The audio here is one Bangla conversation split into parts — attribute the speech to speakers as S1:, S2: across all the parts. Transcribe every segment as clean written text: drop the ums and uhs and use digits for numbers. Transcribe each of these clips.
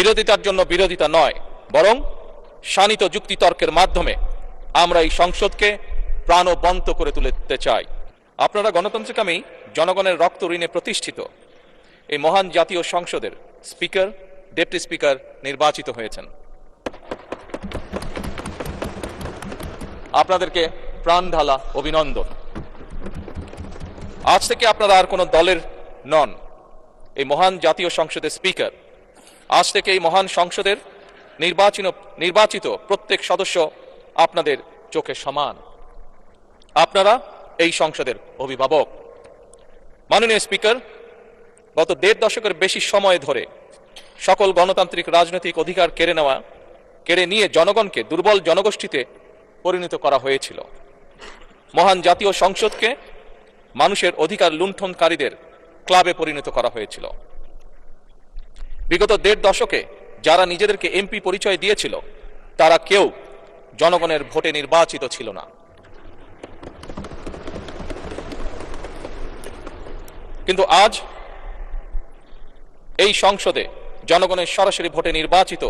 S1: বিরোধিতার জন্য বিরোধিতা নয়, বরং শানিত যুক্তিতর্কের মাধ্যমে আমরা এই সংসদকে প্রাণবন্ত করে তুলতে চাই। আপনারা গণতন্ত্রকামী জনগণের রক্ত ঋণে প্রতিষ্ঠিত এই মহান জাতীয় সংসদের স্পিকার, ডেপুটি স্পিকার নির্বাচিত হয়েছেন। আপনাদেরকে প্রাণ ঢালা অভিনন্দন। আজ থেকে আপনারা আর কোনো দলের নন, এই মহান জাতীয় সংসদের স্পিকার। আজ থেকে এই মহান সংসদের নির্বাচিত প্রত্যেক সদস্য আপনাদের চোখে সমান। আপনারা এই সংসদের অভিভাবক। মাননীয় স্পিকার, গত ১.৫ দশকের বেশি সময় ধরে সকল গণতান্ত্রিক রাজনৈতিক অধিকার কেড়ে নিয়ে জনগণকে দুর্বল জনগোষ্ঠীতে পরিণত করা হয়েছিল। মহান জাতীয় সংসদকে মানুষের অধিকার লুণ্ঠনকারীদের ক্লাবে পরিণত করা হয়েছিল। বিগত ১.৫ দশকে যারা নিজেদেরকে এমপি পরিচয় দিয়েছিল তারা কেউ জনগণের ভোটে নির্বাচিত ছিল না। কিন্তু আজ এই সংসদে জনগণের সরাসরি ভোটে নির্বাচিত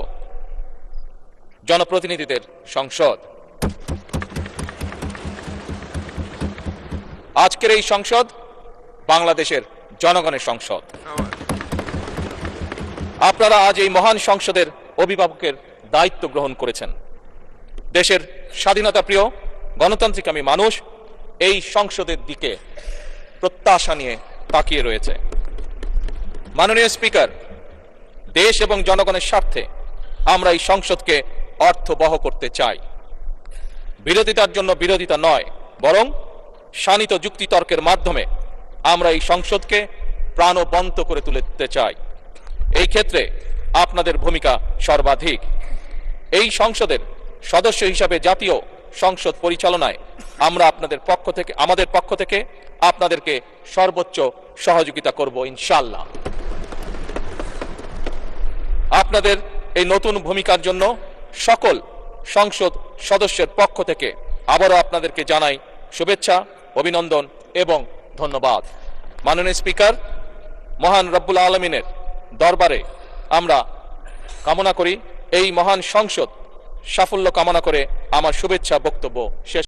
S1: জনপ্রতিনিধিদের সংসদ। আজকের এই সংসদ বাংলাদেশের জনগণের সংসদ। আপনারা আজ এই মহান সংসদের অভিভাবকের দায়িত্ব গ্রহণ করেছেন। দেশের স্বাধীনতা প্রিয় গণতান্ত্রিকামী মানুষ এই সংসদের দিকে প্রত্যাশা নিয়ে তাকিয়ে রয়েছে। মাননীয় স্পিকার, দেশ এবং জনগণের স্বার্থে আমরা এই সংসদকে অর্থবহ করতে চাই। বিরোধিতার জন্য বিরোধিতা নয়, বরং শানিত যুক্তিতর্কের মাধ্যমে আমরা এই সংসদকে প্রাণবন্ত করে তুলতে চাই। এই ক্ষেত্রে আপনাদের ভূমিকা সর্বাধিক। এই সংসদের সদস্য হিসাবে জাতীয় সংসদ পরিচালনায় আমরা আমাদের পক্ষ থেকে আপনাদেরকে সর্বোচ্চ সহযোগিতা করব ইনশাআল্লাহ। আপনাদের এই নতুন ভূমিকার জন্য সকল সংসদ সদস্যের পক্ষ থেকে আবারও আপনাদেরকে জানাই শুভেচ্ছা, অভিনন্দন এবং ধন্যবাদ। মাননীয় স্পিকার, মহান রব্বুল আলামিনের দরবারে আমরা কামনা করি এই মহান সংসদ সাফল্য কামনা করে আমার শুভেচ্ছা বক্তব্য শেষ।